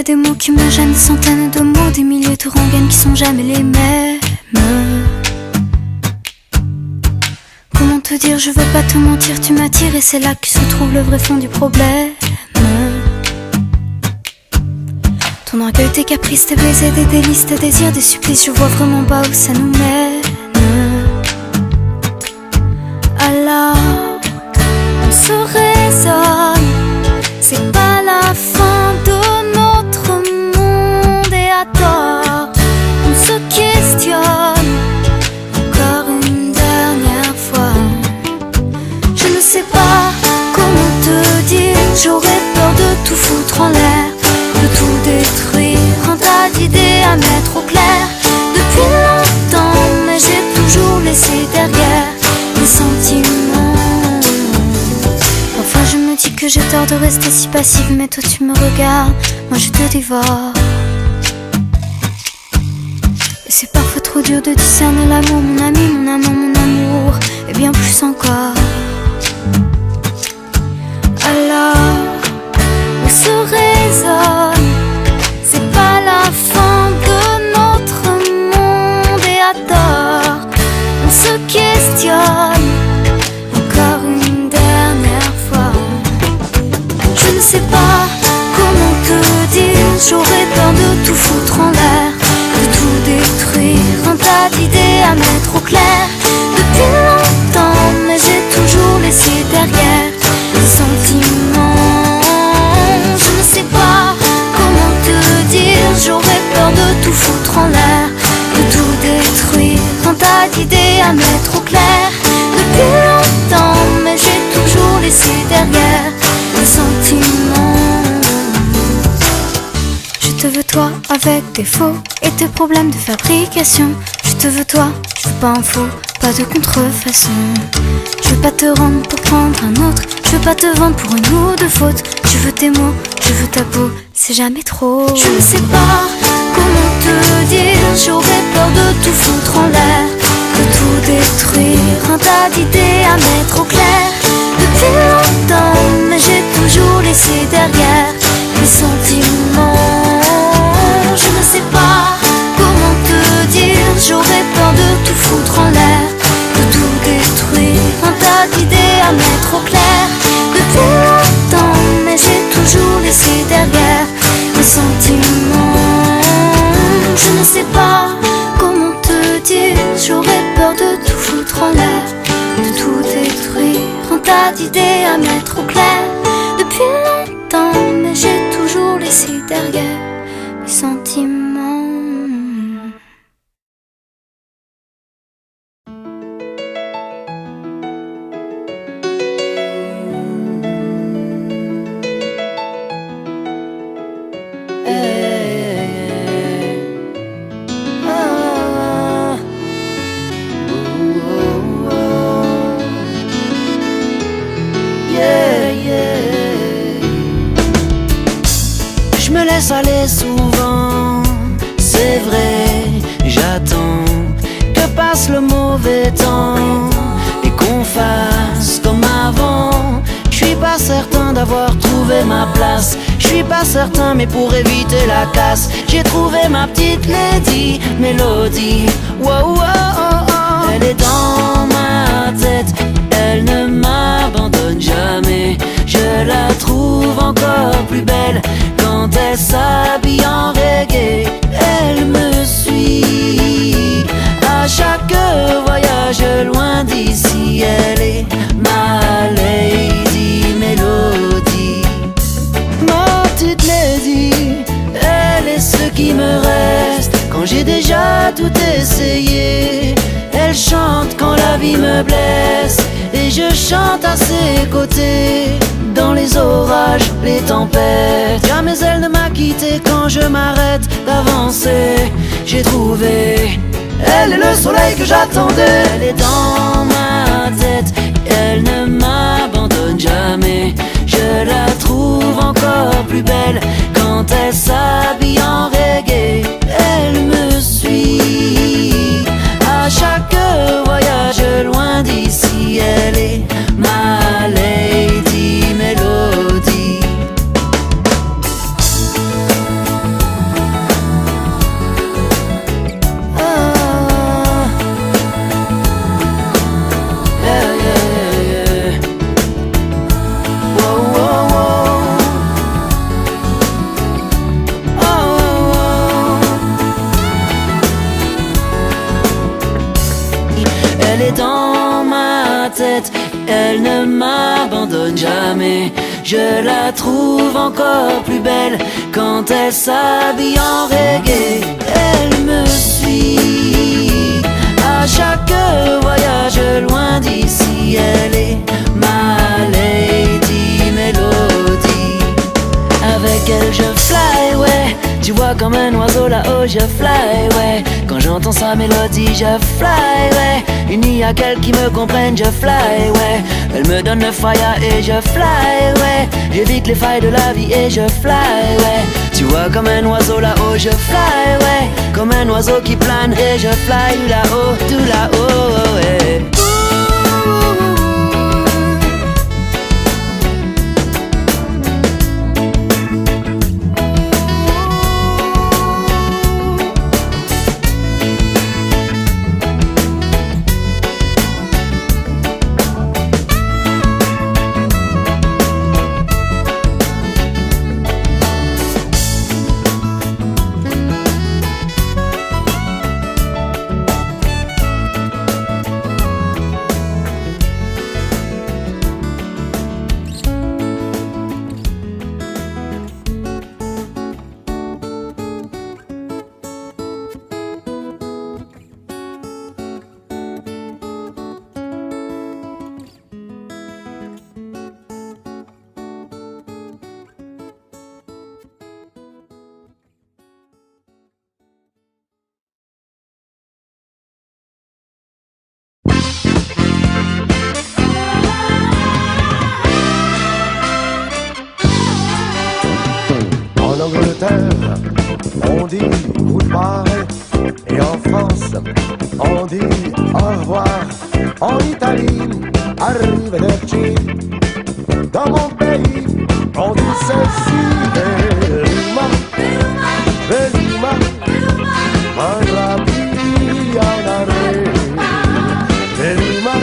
des mots qui me gênent, des centaines de mots, des milliers de rengaines qui sont jamais les mêmes. Comment te dire, je veux pas te mentir, tu m'attires et c'est là que se trouve le vrai fond du problème. Ton orgueil, tes caprices, tes baisers, des délices, tes désirs, des supplices, je vois vraiment pas où ça nous mène. Alors, on se raisonne, c'est pas la fin de notre monde et à tort, on se questionne encore une dernière fois. Je ne sais pas comment te dire, j'aurais peur de tout foutre en l'air, de tout détruire, un tas d'idées à mettre au clair. Depuis longtemps, mais j'ai toujours laissé derrière mes sentiments. Parfois je me dis que j'ai tort de rester si passive, mais toi tu me regardes, moi je te dévore. Et c'est parfois trop dur de discerner l'amour, mon ami, mon amant, mon amour, et bien plus encore. Alors, on se raisonne, c'est pas la fin de notre monde et à tort, on se questionne encore une dernière fois. Je ne sais pas comment te dire, j'aurais peur de tout foutre en l'air, de tout détruire, un tas d'idées à mettre au clair. Depuis longtemps, mais j'ai toujours laissé derrière les sentiments. Je ne sais pas comment te dire, j'aurais peur de tout foutre en l'air, de tout détruire, un tas d'idées à mettre au clair. Depuis longtemps, mais j'ai toujours laissé derrière les sentiments. Je te veux toi avec tes faux et tes problèmes de fabrication. Je te veux toi, je veux pas un faux, pas de contrefaçon. Je veux pas te rendre pour prendre un autre, je veux pas te vendre pour une ou deux fautes. Je veux tes mots, je veux ta peau, c'est jamais trop. Je ne sais pas comment te dire, j'aurais peur de tout foutre en l'air, de tout détruire, un tas d'idées à mettre au clair. Depuis longtemps, mais j'ai toujours laissé derrière mes sentiments. Je ne sais pas comment te dire, j'aurais peur de tout foutre en l'air, de tout détruire, un tas d'idées à mettre au clair. Depuis longtemps, mais j'ai toujours laissé derrière mes sentiments. Je ne sais pas comment te dire, j'aurais peur de tout foutre en l'air, de tout détruire, un tas d'idées à mettre au clair. Depuis longtemps, mais j'ai toujours laissé derrière mes sentiments. Je me laisse aller souvent, c'est vrai, j'attends que passe le mauvais temps et qu'on fasse comme avant. Je suis pas certain d'avoir trouvé ma place, je suis pas certain, mais pour éviter la casse, j'ai trouvé ma petite lady Mélodie. Wow, wow, oh, oh. Elle est dans ma tête, elle ne m'abandonne jamais. Je la trouve encore plus belle quand elle s'habille en reggae. Elle me suit à chaque voyage loin d'ici. Elle est ma lady Mélodie. Ma petite lady, elle est ce qui me reste quand j'ai déjà tout essayé. Elle chante quand la vie me blesse et je chante à ses côtés. Dans les orages, les tempêtes, jamais elle ne m'a quitté quand je m'arrête d'avancer. J'ai trouvé, elle est le soleil que j'attendais. Elle est dans ma tête, elle ne m'abandonne jamais. Je la trouve encore plus belle quand elle s'habille en reggae. Elle me suit à chaque voyage loin d'ici. Elle est ma lady Mélodie. est dans ma tête. Elle ne m'abandonne jamais. Je la trouve encore plus belle quand elle s'habille en reggae. Elle me suit à chaque voyage loin d'ici. Elle est ma Lady Melody. Avec elle je fly, ouais. Tu vois comme un oiseau là-haut je fly, ouais. Quand j'entends sa mélodie je fly, ouais. Il n'y a qu'elle qui me comprenne, je fly, ouais. Elle me donne le fire et je fly, ouais. J'évite les failles de la vie et je fly, ouais. Tu vois comme un oiseau là-haut je fly, ouais. Comme un oiseau qui plane et je fly là-haut, tout là-haut, ouais. En Angleterre, on dit goodbye. Et en France, on dit au revoir. En Italie, arrivederci. Dans mon pays, on dit ceci. Velima, velima, andra via nare. Velima,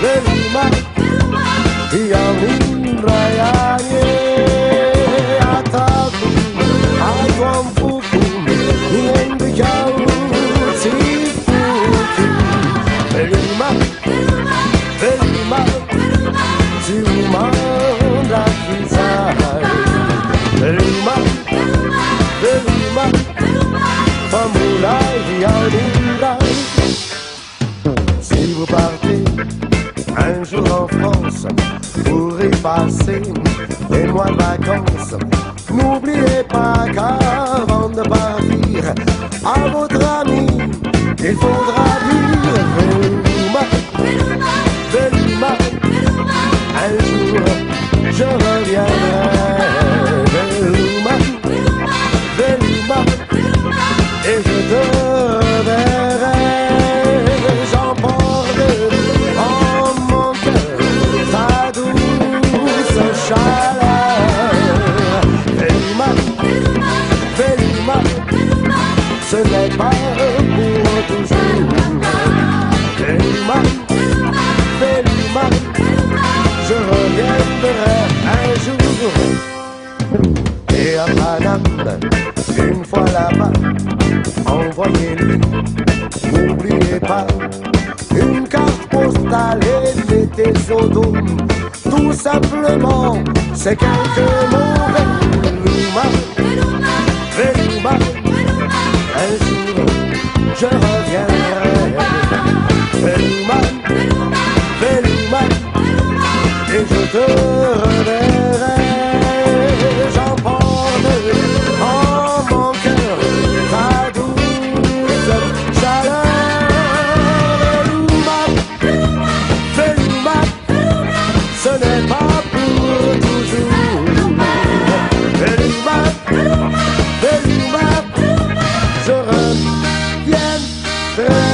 velima, via mindraianie. Si vous partez un jour en France pour y passer des mois de vacances, n'oubliez pas qu'avant de partir, à votre ami, il faudra dire Velima, Velima, un jour je reviendrai. Velima, Velima, et je te verrai. J'emporte en mon cœur ta douce chaleur. Velima, Velima, ce n'est pas pour toujours. Velima, Velima, je reviendrai un jour. Et à Paname, une fois là-bas, envoyez-lui, n'oubliez pas, une carte postale et mettez au dos. Tout simplement, c'est quelques mots. Velima, Velima, un jour je reviendrai. Velima, Velima, et je te reverrai. J'emporte en mon cœur ta douce chaleur. Velima, Velima, ce n'est pas pour toujours. Velima, Velima, je reviendrai.